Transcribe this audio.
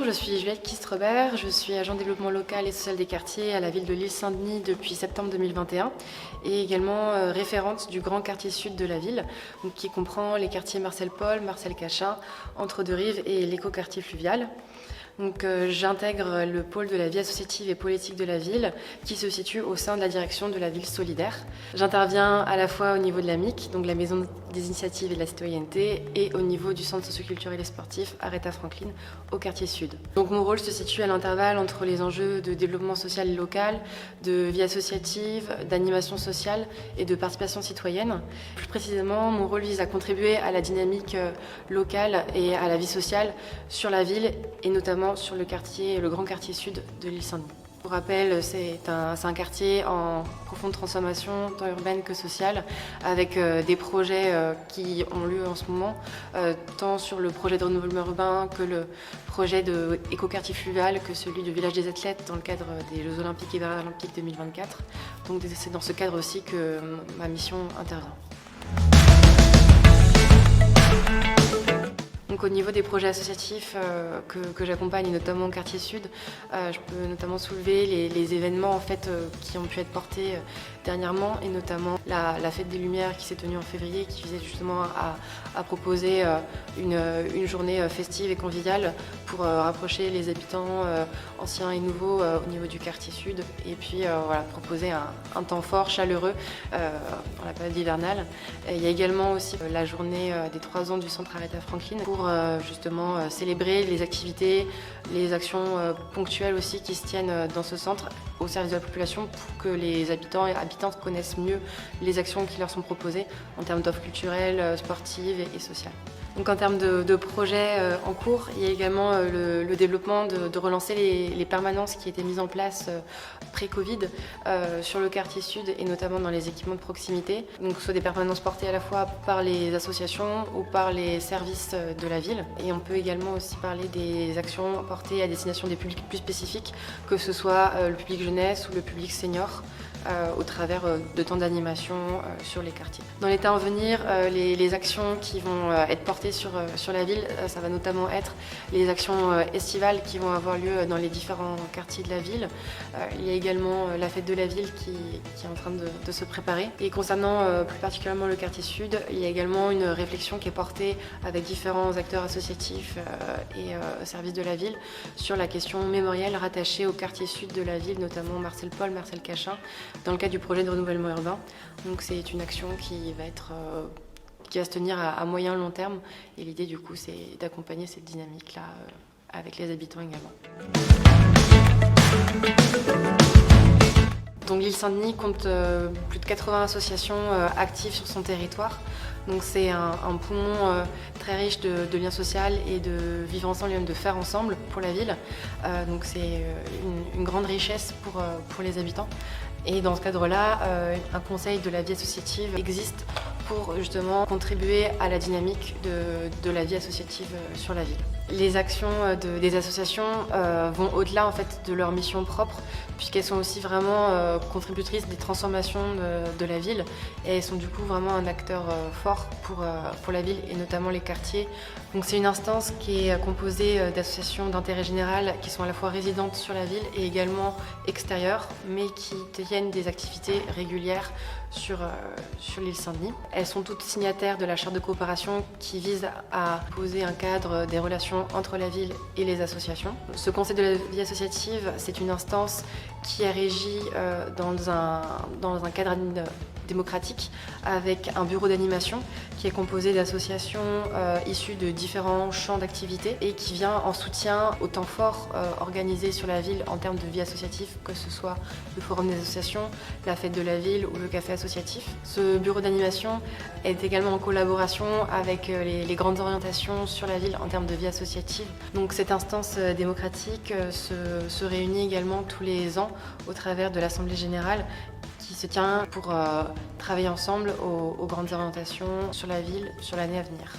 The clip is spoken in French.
je suis Juliette Kistrebert, je suis agent de développement local et social des quartiers à la ville de l'Île-Saint-Denis depuis septembre 2021 et également référente du grand quartier sud de la ville, donc qui comprend les quartiers Marcel Paul, Marcel Cachin, Entre-deux-Rives et l'écoquartier fluvial. Donc, j'intègre le pôle de la vie associative et politique de la ville qui se situe au sein de la direction de la ville solidaire. J'interviens à la fois au niveau de la MIC, donc la maison des initiatives et de la citoyenneté, et au niveau du centre socioculturel et sportif Aretha Franklin au quartier sud. Donc mon rôle se situe à l'intervalle entre les enjeux de développement social et local, de vie associative, d'animation sociale et de participation citoyenne. Plus précisément, mon rôle vise à contribuer à la dynamique locale et à la vie sociale sur la ville et notamment sur le grand quartier sud de l'Île-Saint-Denis. Pour rappel, c'est un quartier en profonde transformation, tant urbaine que sociale, avec des projets qui ont lieu en ce moment, tant sur le projet de renouvellement urbain que le projet de écoquartier fluvial, que celui du village des athlètes dans le cadre des Jeux Olympiques et Paralympiques 2024. Donc c'est dans ce cadre aussi que ma mission intervient. Donc, au niveau des projets associatifs que j'accompagne, et notamment au quartier sud, je peux notamment soulever les événements en fait, qui ont pu être portés dernièrement, et notamment la Fête des Lumières qui s'est tenue en février, qui visait justement à proposer une journée festive et conviviale pour rapprocher les habitants anciens et nouveaux au niveau du quartier sud, et puis voilà, proposer un temps fort, chaleureux dans la période hivernale. Et il y a également aussi la journée des 3 ans du centre Aretha Franklin pour justement célébrer les activités, les actions ponctuelles aussi qui se tiennent dans ce centre au service de la population pour que les habitants et habitantes connaissent mieux les actions qui leur sont proposées en termes d'offres culturelles, sportives et sociales. Donc en termes de projets en cours, il y a également le développement de relancer les permanences qui étaient mises en place pré-Covid sur le quartier sud et notamment dans les équipements de proximité. Donc ce soit des permanences portées à la fois par les associations ou par les services de la ville. Et on peut également aussi parler des actions portées à destination des publics plus spécifiques, que ce soit le public jeunesse ou le public senior, au travers de temps d'animation sur les quartiers. Dans les temps à venir, les actions qui vont être portées sur la ville, ça va notamment être les actions estivales qui vont avoir lieu dans les différents quartiers de la ville. Il y a également la fête de la ville qui est en train de se préparer. Et concernant plus particulièrement le quartier sud, il y a également une réflexion qui est portée avec différents acteurs associatifs et services de la ville sur la question mémorielle rattachée au quartier sud de la ville, notamment Marcel Paul, Marcel Cachin, dans le cadre du projet de renouvellement urbain. Donc c'est une action qui va se tenir à moyen long terme, et l'idée du coup c'est d'accompagner cette dynamique-là avec les habitants également. Donc l'Île-Saint-Denis compte plus de 80 associations actives sur son territoire. Donc c'est un poumon très riche de liens sociaux et de vivre ensemble et même de faire ensemble pour la ville. Donc c'est une grande richesse pour les habitants. Et dans ce cadre-là, un conseil de la vie associative existe pour justement contribuer à la dynamique de la vie associative sur la ville. Les actions des associations vont au-delà en fait, de leur mission propre, puisqu'elles sont aussi vraiment contributrices des transformations de la ville, et elles sont du coup vraiment un acteur fort pour la ville et notamment les quartiers. Donc c'est une instance qui est composée d'associations d'intérêt général qui sont à la fois résidentes sur la ville et également extérieures, mais qui tiennent des activités régulières sur l'Île-Saint-Denis. Elles sont toutes signataires de la charte de coopération qui vise à poser un cadre des relations entre la ville et les associations. Ce conseil de la vie associative, c'est une instance qui est régie dans un cadre démocratique avec un bureau d'animation qui est composé d'associations issues de différents champs d'activité et qui vient en soutien aux temps forts organisés sur la ville en termes de vie associative, que ce soit le forum des associations, la fête de la ville ou le café associatif. Ce bureau d'animation est également en collaboration avec les grandes orientations sur la ville en termes de vie associative. Donc cette instance démocratique se réunit également tous les ans au travers de l'Assemblée générale qui se tient pour travailler ensemble aux grandes orientations sur la ville sur l'année à venir.